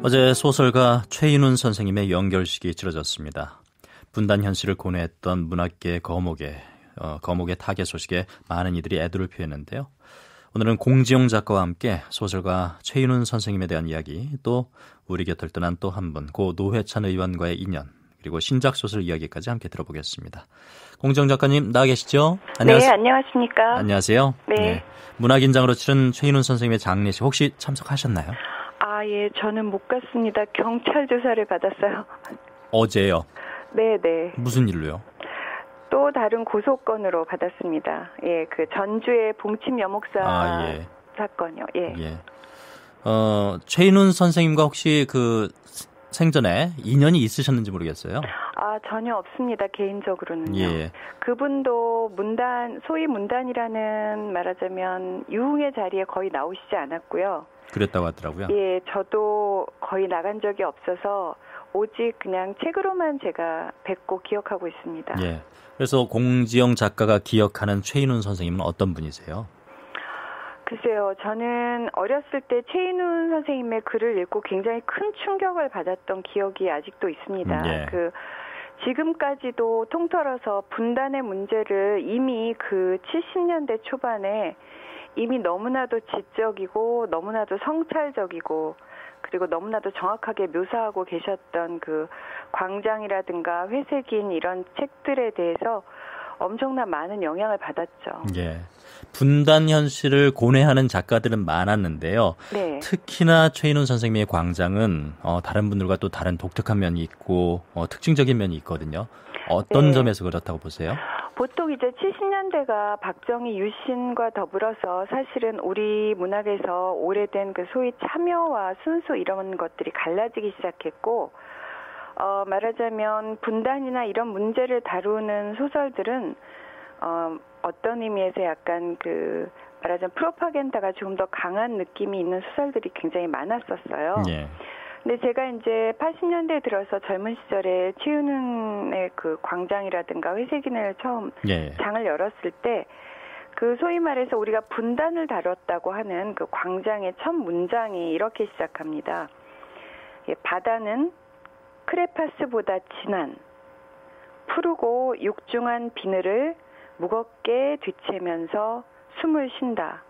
어제 소설가 최인훈 선생님의 영결식이 치러졌습니다. 분단 현실을 고뇌했던 문학계의 거목의 타계 소식에 많은 이들이 애도를 표했는데요. 오늘은 공지영 작가와 함께 소설가 최인훈 선생님에 대한 이야기, 또 우리 곁을 떠난 또 한 분, 고 노회찬 의원과의 인연, 그리고 신작 소설 이야기까지 함께 들어보겠습니다. 공지영 작가님 나와 계시죠? 안녕하세요. 네, 안녕하십니까? 안녕하세요. 네. 문학인장으로 치른 최인훈 선생님의 장례식 혹시 참석하셨나요? 예, 저는 못 갔습니다. 경찰 조사를 받았어요. 어제요? 네네. 무슨 일로요? 또 다른 고소건으로 받았습니다. 예, 그 전주의 봉침 여목사 사건이요. 예. 최인훈 선생님과 혹시 그 생전에 인연이 있으셨는지 모르겠어요. 전혀 없습니다. 개인적으로는요. 예. 그분도 소위 문단이라는 말하자면 유흥의 자리에 거의 나오시지 않았고요. 그랬다고 하더라고요. 예, 저도 거의 나간 적이 없어서 오직 그냥 책으로만 제가 뵙고 기억하고 있습니다. 예. 그래서 공지영 작가가 기억하는 최인훈 선생님은 어떤 분이세요? 글쎄요, 저는 어렸을 때 최인훈 선생님의 글을 읽고 굉장히 큰 충격을 받았던 기억이 아직도 있습니다. 예. 지금까지도 통틀어서 분단의 문제를 이미 그 70년대 초반에 이미 너무나도 지적이고 너무나도 성찰적이고 그리고 너무나도 정확하게 묘사하고 계셨던 그 광장이라든가 회색인 이런 책들에 대해서 엄청난 많은 영향을 받았죠. 예. 분단 현실을 고뇌하는 작가들은 많았는데요. 네. 특히나 최인훈 선생님의 광장은 다른 분들과 또 다른 독특한 면이 있고 특징적인 면이 있거든요. 어떤 점에서 그렇다고 보세요? 보통 이제 70년대가 박정희 유신과 더불어서 사실은 우리 문학에서 오래된 그 소위 참여와 순수 이런 것들이 갈라지기 시작했고, 말하자면 분단이나 이런 문제를 다루는 소설들은 어떤 의미에서 약간 말하자면 프로파간다가 조금 더 강한 느낌이 있는 소설들이 굉장히 많았었어요. 예. 근데 제가 이제 80년대에 들어서 젊은 시절에 최은훈의 그 광장이라든가 회색인을 처음 장을 열었을 때 그 소위 말해서 우리가 분단을 다뤘다고 하는 그 광장의 첫 문장이 이렇게 시작합니다. 바다는 크레파스보다 진한 푸르고 육중한 비늘을 무겁게 뒤채면서 숨을 쉰다.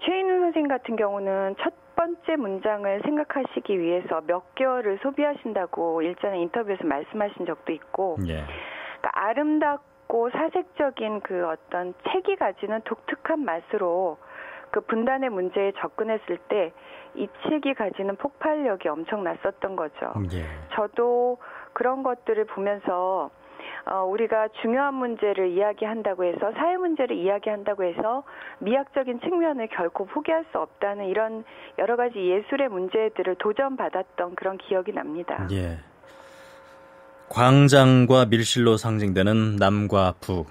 최인훈 선생 같은 경우는 첫 번째 문장을 생각하시기 위해서 몇 개월을 소비하신다고 일전에 인터뷰에서 말씀하신 적도 있고, 그러니까 아름답고 사색적인 그 어떤 책이 가지는 독특한 맛으로 그 분단의 문제에 접근했을 때 이 책이 가지는 폭발력이 엄청났었던 거죠. 저도 그런 것들을 보면서 우리가 중요한 문제를 이야기한다고 해서 사회 문제를 이야기한다고 해서 미학적인 측면을 결코 포기할 수 없다는 이런 여러 가지 예술의 문제들을 도전받았던 그런 기억이 납니다. 예. 광장과 밀실로 상징되는 남과 북.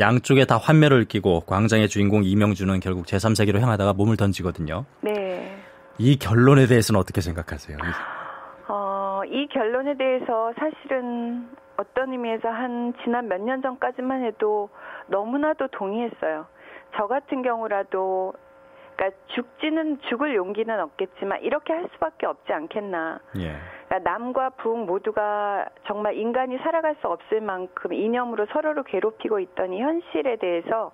양쪽에 다 환멸을 끼고 광장의 주인공 이명주는 결국 제3세계로 향하다가 몸을 던지거든요. 네. 이 결론에 대해서는 어떻게 생각하세요? 이 결론에 대해서 사실은 어떤 의미에서 지난 몇 년 전까지만 해도 너무나도 동의했어요. 저 같은 경우라도, 그러니까 죽을 용기는 없겠지만 이렇게 할 수밖에 없지 않겠나. 그러니까 남과 북 모두가 정말 인간이 살아갈 수 없을 만큼 이념으로 서로를 괴롭히고 있던 이 현실에 대해서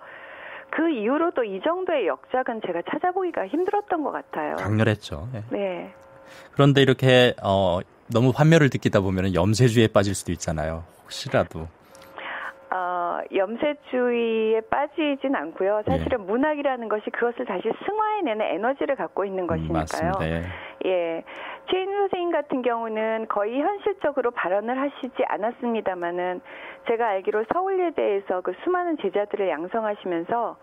그 이후로도 이 정도의 역작은 제가 찾아보기가 힘들었던 것 같아요. 강렬했죠. 네. 그런데 이렇게 너무 환멸을 느끼다 보면 염세주의에 빠질 수도 있잖아요. 혹시라도. 염세주의에 빠지진 않고요. 사실은 문학이라는 것이 그것을 다시 승화해내는 에너지를 갖고 있는 것이니까요. 맞습니다. 예. 최인훈 선생님 같은 경우는 거의 현실적으로 발언을 하시지 않았습니다마는 제가 알기로 서울예대에서 그 수많은 제자들을 양성하시면서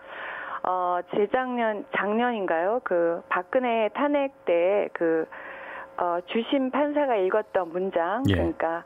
작년인가요? 그 박근혜 탄핵 때 주심 판사가 읽었던 문장, 그러니까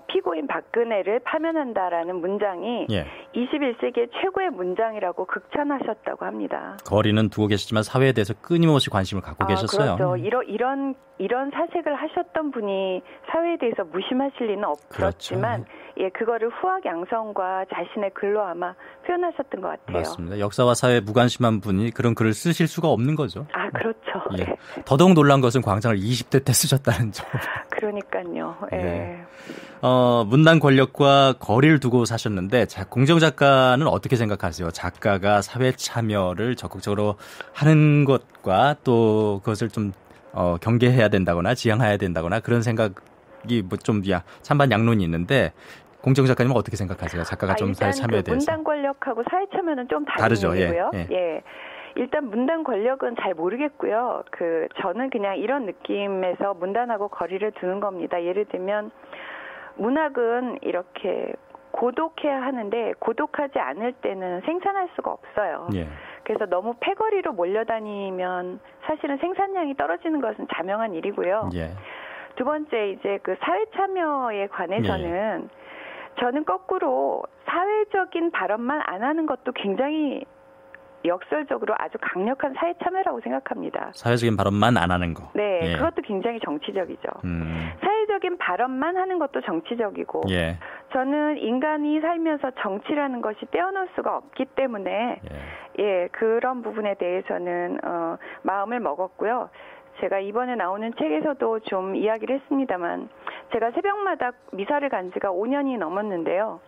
피고인 박근혜를 파면한다라는 문장이 21세기의 최고의 문장이라고 극찬하셨다고 합니다. 거리는 두고 계시지만 사회에 대해서 끊임없이 관심을 갖고 계셨어요. 그렇죠. 이런 사색을 하셨던 분이 사회에 대해서 무심하실 리는 없었지만 예, 그거를 후학 양성과 자신의 글로 아마 표현하셨던 것 같아요. 맞습니다. 역사와 사회에 무관심한 분이 그런 글을 쓰실 수가 없는 거죠. 아, 그렇죠. 예. 네. 더더욱 놀란 것은 광장을 20대 때 쓰셨다는 점. 그러니까요. 예. 네. 문단 권력과 거리를 두고 사셨는데 공정 작가는 어떻게 생각하세요? 작가가 사회 참여를 적극적으로 하는 것과 또 그것을 좀 경계해야 된다거나 지향해야 된다거나 그런 생각이 뭐 좀 찬반 양론이 있는데 공정 작가님은 어떻게 생각하세요? 작가가 좀 사회 참여에 대해서. 문단 권력하고 사회 참여는 좀 다르죠. 예. 예. 일단 문단 권력은 잘 모르겠고요. 저는 그냥 이런 느낌에서 문단하고 거리를 두는 겁니다. 예를 들면 문학은 이렇게 고독해야 하는데 고독하지 않을 때는 생산할 수가 없어요. 예. 그래서 너무 패거리로 몰려다니면 사실은 생산량이 떨어지는 것은 자명한 일이고요. 예. 두 번째 이제 그 사회 참여에 관해서는 저는 거꾸로 사회적인 발언만 안 하는 것도 굉장히 역설적으로 아주 강력한 사회 참여라고 생각합니다. 사회적인 발언만 안 하는 거. 네, 그것도 굉장히 정치적이죠. 사회적인 발언만 하는 것도 정치적이고 저는 인간이 살면서 정치라는 것이 떼어놓을 수가 없기 때문에 그런 부분에 대해서는 마음을 먹었고요. 제가 이번에 나오는 책에서도 좀 이야기를 했습니다만 제가 새벽마다 미사를 간 지가 5년이 넘었는데요.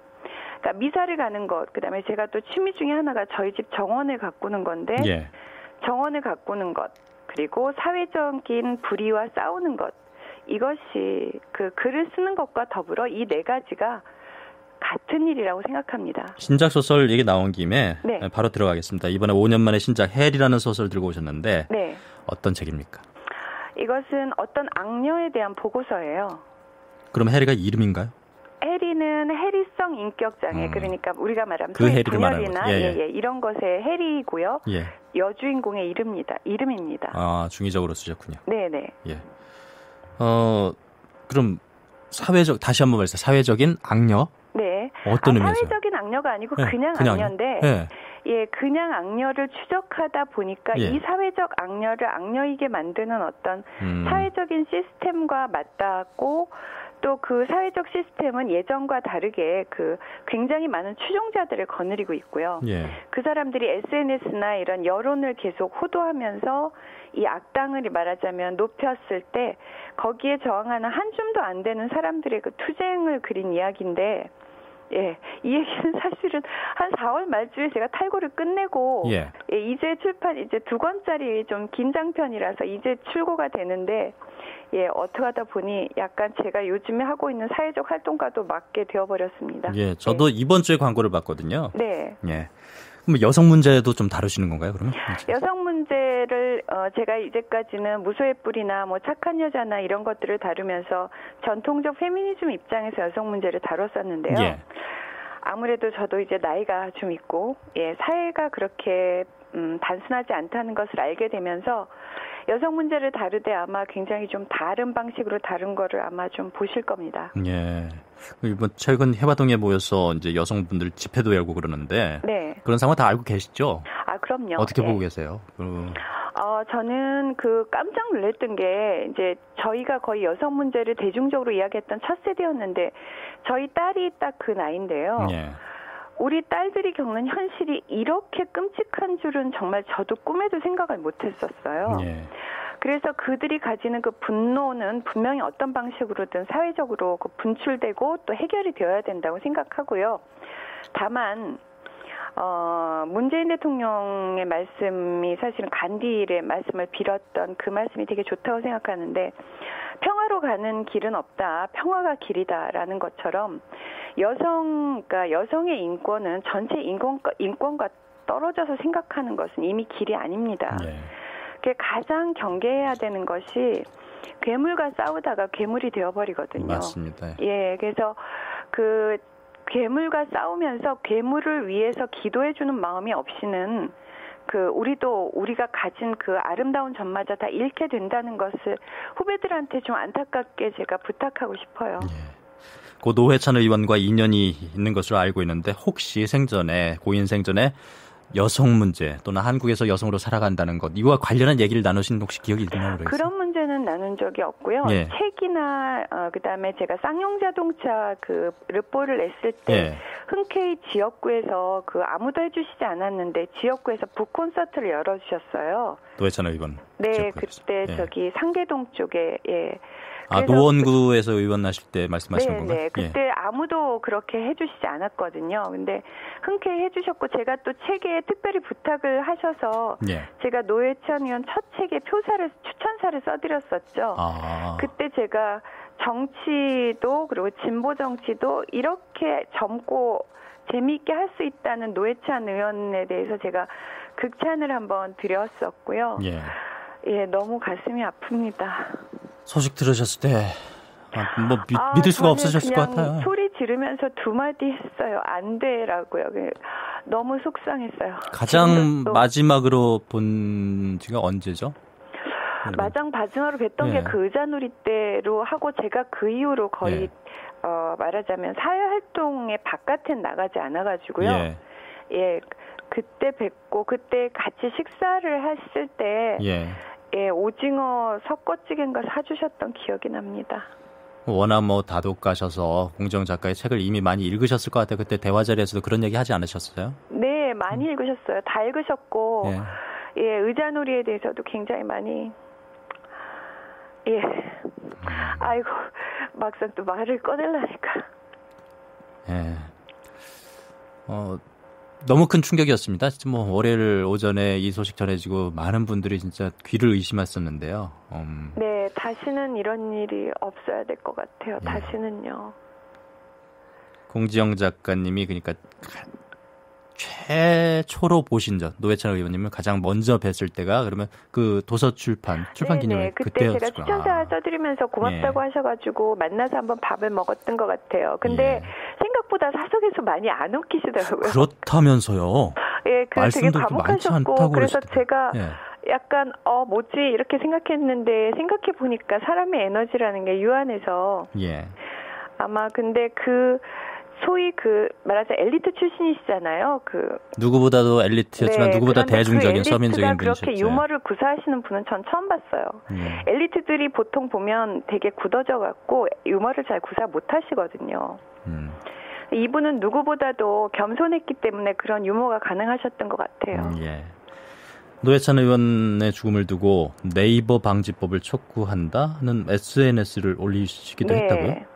그러니까 미사를 가는 것, 그다음에 제가 또 취미 중에 하나가 저희 집 정원을 가꾸는 건데 정원을 가꾸는 것, 그리고 사회적인 불의와 싸우는 것, 이것이 그 글을 쓰는 것과 더불어 이 네 가지가 같은 일이라고 생각합니다. 신작 소설 얘기 나온 김에 바로 들어가겠습니다. 이번에 5년 만에 신작 헬이라는 소설 들고 오셨는데 어떤 책입니까? 이것은 어떤 악녀에 대한 보고서예요. 그럼 헬이가 이름인가요? 해리는 해리성 인격장애, 그러니까 우리가 말하면 그 해리를 분열이나 이런 것의 해리이고요. 여주인공의 이름입니다. 아, 중의적으로 쓰셨군요. 네네. 그럼 다시 한번 말해주세요. 사회적인 악녀? 네. 어떤 의미에서요? 사회적인 악녀가 아니고 그냥 악녀인데, 그냥 악녀를 추적하다 보니까 이 사회적 악녀를 악녀이게 만드는 어떤 사회적인 시스템과 맞닿고 또 그 사회적 시스템은 예전과 다르게 굉장히 많은 추종자들을 거느리고 있고요. 그 사람들이 SNS나 이런 여론을 계속 호도하면서 이 악당을 말하자면 높였을 때 거기에 저항하는 한 줌도 안 되는 사람들의 그 투쟁을 그린 이야기인데 이 얘기는 사실은 한 4월 말쯤에 제가 탈고를 끝내고 이제 이제 2권짜리 좀 긴장편이라서 이제 출고가 되는데 어떻게 하다 보니 약간 제가 요즘에 하고 있는 사회적 활동과도 맞게 되어버렸습니다. 저도 이번 주에 광고를 봤거든요. 네. 그럼 여성 문제도 좀 다루시는 건가요, 그러면? 여성 문제를 제가 이제까지는 무소의 뿔이나 뭐 착한 여자나 이런 것들을 다루면서 전통적 페미니즘 입장에서 여성 문제를 다뤘었는데요. 아무래도 저도 이제 나이가 좀 있고 사회가 그렇게 단순하지 않다는 것을 알게 되면서 여성 문제를 다루되 아마 굉장히 좀 다른 방식으로 다룬 거를 아마 좀 보실 겁니다. 이번 최근 해화동에 모여서 이제 여성분들 집회도 열고 그러는데 그런 상황 다 알고 계시죠? 아, 그럼요. 어떻게 보고 계세요? 저는 깜짝 놀랐던 게 이제 저희가 거의 여성 문제를 대중적으로 이야기했던 첫 세대였는데 저희 딸이 딱 그 나이인데요. 우리 딸들이 겪는 현실이 이렇게 끔찍한 줄은 정말 저도 꿈에도 생각을 못했었어요. 그래서 그들이 가지는 그 분노는 분명히 어떤 방식으로든 사회적으로 분출되고 또 해결이 되어야 된다고 생각하고요. 다만 문재인 대통령의 말씀이 사실은 간디의 말씀을 빌었던 그 말씀이 되게 좋다고 생각하는데 평화로 가는 길은 없다. 평화가 길이다라는 것처럼 그러니까 여성의 인권은 전체 인권과 떨어져서 생각하는 것은 이미 길이 아닙니다. 가장 경계해야 되는 것이 괴물과 싸우다가 괴물이 되어버리거든요. 맞습니다. 그래서 괴물과 싸우면서 괴물을 위해서 기도해주는 마음이 없이는 우리가 가진 그 아름다운 점마저 다 잃게 된다는 것을 후배들한테 좀 안타깝게 제가 부탁하고 싶어요. 고 노회찬 의원과 인연이 있는 것으로 알고 있는데 혹시 고인 생전에 여성 문제 또는 한국에서 여성으로 살아간다는 것 이와 관련한 얘기를 나누신 혹시 기억이 있나요? 그런 문제는 나눈 적이 없고요. 예. 책이나 그다음에 제가 쌍용 자동차 그 르포를 냈을 때 예. 흔쾌히 지역구에서 그 아무도 해주시지 않았는데 지역구에서 북 콘서트를 열어주셨어요. 노회찬 의원. 네, 지역구에서. 그때 예. 저기 상계동 쪽에 예. 노원구에서 의원 나실 때 말씀하시는 건가요? 네, 그때 예. 아무도 그렇게 해주시지 않았거든요. 근데 흔쾌히 해주셨고 제가 또 책에 특별히 부탁을 하셔서 예. 제가 노회찬 의원 첫 책에 추천사를 써드렸었죠. 그때 제가 정치도 그리고 진보 정치도 이렇게 젊고 재미있게 할 수 있다는 노회찬 의원에 대해서 제가 극찬을 한번 드렸었고요. 예, 너무 가슴이 아픕니다. 소식 들으셨을 때 믿을 수가 없으셨을 것 같아요. 소리 지르면서 두 마디 했어요. 안 돼라고요. 너무 속상했어요. 가장 마지막으로 본 지가 언제죠? 마지막으로 뵀던 게 그 의자놀이 때로 하고 제가 그 이후로 거의 말하자면 사회활동에 바깥엔 나가지 않아가지고요. 예, 그때 뵙고 그때 같이 식사를 했을 때 오징어 섞어찌개인가 사주셨던 기억이 납니다. 워낙 다독가셔서 공정 작가의 책을 이미 많이 읽으셨을 것 같아요. 그때 대화 자리에서도 그런 얘기 하지 않으셨어요? 네, 많이 읽으셨어요. 다 읽으셨고 의자놀이에 대해서도 굉장히 많이 아이고 막상 또 말을 꺼내려니까. 너무 큰 충격이었습니다. 월요일 오전에 이 소식 전해지고 많은 분들이 진짜 귀를 의심했었는데요. 네, 다시는 이런 일이 없어야 될 것 같아요. 다시는요. 공지영 작가님이 그러니까 최초로 보신 적 노회찬 의원님을 가장 먼저 뵀을 때가 그러면 그 도서 출판 기념회 그때 제가 추천사 써드리면서 고맙다고 하셔가지고 만나서 한번 밥을 먹었던 것 같아요. 근데 생각보다 사석에서 많이 안 웃기시더라고요. 그렇다면서요? 예, 그래서 되게 과묵하셨고 그래서 제가 약간 뭐지 이렇게 생각했는데 생각해 보니까 사람의 에너지라는 게 유한해서 아마 근데 소위 말하자면 엘리트 출신이시잖아요. 누구보다도 엘리트였지만 누구보다 대중적인 서민적인 분이셨죠. 그렇게 유머를 구사하시는 분은 전 처음 봤어요. 엘리트들이 보통 보면 되게 굳어져 갖고 유머를 잘 구사 못 하시거든요. 이분은 누구보다도 겸손했기 때문에 그런 유머가 가능하셨던 것 같아요. 노회찬 의원의 죽음을 두고 네이버 방지법을 촉구한다는 SNS를 올리시기도 했다고요?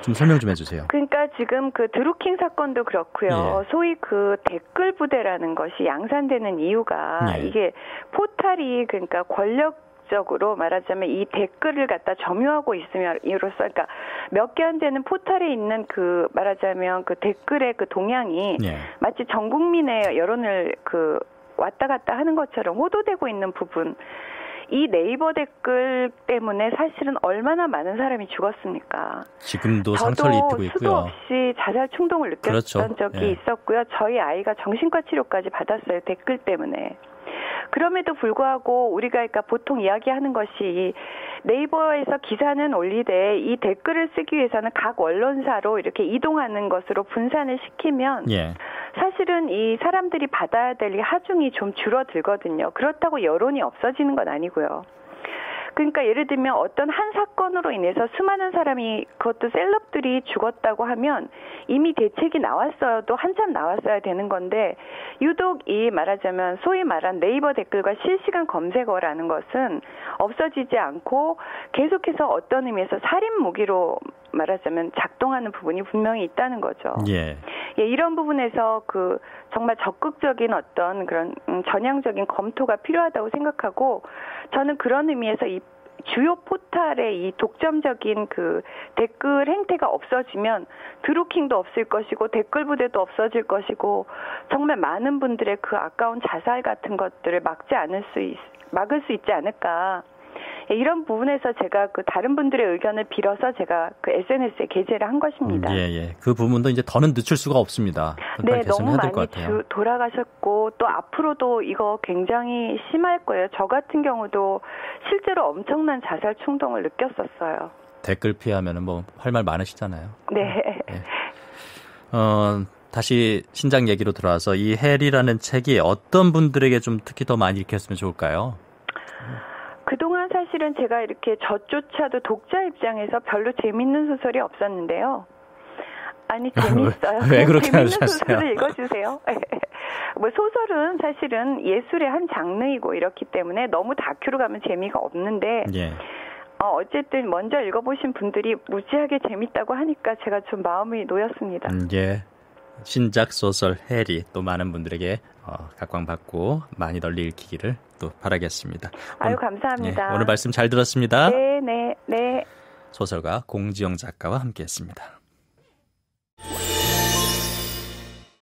좀 설명 좀 해주세요. 그러니까 지금 드루킹 사건도 그렇고요. 소위 댓글 부대라는 것이 양산되는 이유가 이게 포탈이 그러니까 권력적으로 말하자면 이 댓글을 갖다 점유하고 있음으로써 그러니까 몇 개 안 되는 포탈에 있는 말하자면 댓글의 동향이 마치 전 국민의 여론을 왔다 갔다 하는 것처럼 호도되고 있는 부분. 이 네이버 댓글 때문에 사실은 얼마나 많은 사람이 죽었습니까? 지금도 상처를 입히고 있고요. 저도 수도 없이 자살 충동을 느꼈던 적이 있었고요. 저희 아이가 정신과 치료까지 받았어요. 댓글 때문에. 그럼에도 불구하고 우리가 그러니까 보통 이야기하는 것이 네이버에서 기사는 올리되 이 댓글을 쓰기 위해서는 각 언론사로 이렇게 이동하는 것으로 분산을 시키면 사실은 이 사람들이 받아야 될 하중이 좀 줄어들거든요. 그렇다고 여론이 없어지는 건 아니고요. 그러니까 예를 들면 어떤 한 사건으로 인해서 수많은 사람이 그것도 셀럽들이 죽었다고 하면 이미 대책이 나왔어도 한참 나왔어야 되는 건데 유독 이 말하자면 소위 말한 네이버 댓글과 실시간 검색어라는 것은 없어지지 않고 계속해서 어떤 의미에서 살인 무기로 말하자면 작동하는 부분이 분명히 있다는 거죠. 이런 부분에서 정말 적극적인 어떤 그런 전향적인 검토가 필요하다고 생각하고 저는 그런 의미에서 이 주요 포탈의 이 독점적인 댓글 행태가 없어지면 드루킹도 없을 것이고 댓글 부대도 없어질 것이고 정말 많은 분들의 아까운 자살 같은 것들을 막을 수 있지 않을까. 이런 부분에서 제가 다른 분들의 의견을 빌어서 제가 SNS에 게재를 한 것입니다. 그 부분도 이제 더는 늦출 수가 없습니다. 너무 많이 돌아가셨고 또 앞으로도 이거 굉장히 심할 거예요. 저 같은 경우도 실제로 엄청난 자살 충동을 느꼈었어요. 댓글 피하면은 할 말 많으시잖아요. 다시 신작 얘기로 들어와서 이 해리라는 책이 어떤 분들에게 좀 특히 더 많이 읽혔으면 좋을까요? 그동안 사실은 제가 이렇게 저조차도 독자 입장에서 별로 재밌는 소설이 없었는데요. 아니, 재밌어요. 왜 그렇게 재밌는 하셨어요? 소설을 읽어주세요. 뭐 소설은 사실은 예술의 한 장르이고 이렇기 때문에 너무 다큐로 가면 재미가 없는데 예. 어쨌든 먼저 읽어보신 분들이 무지하게 재밌다고 하니까 제가 좀 마음이 놓였습니다. 예. 신작 소설 해리 또 많은 분들에게 각광받고 많이 널리 읽히기를 또 바라겠습니다. 아유, 감사합니다. 예, 오늘 말씀 잘 들었습니다. 네. 소설가 공지영 작가와 함께했습니다.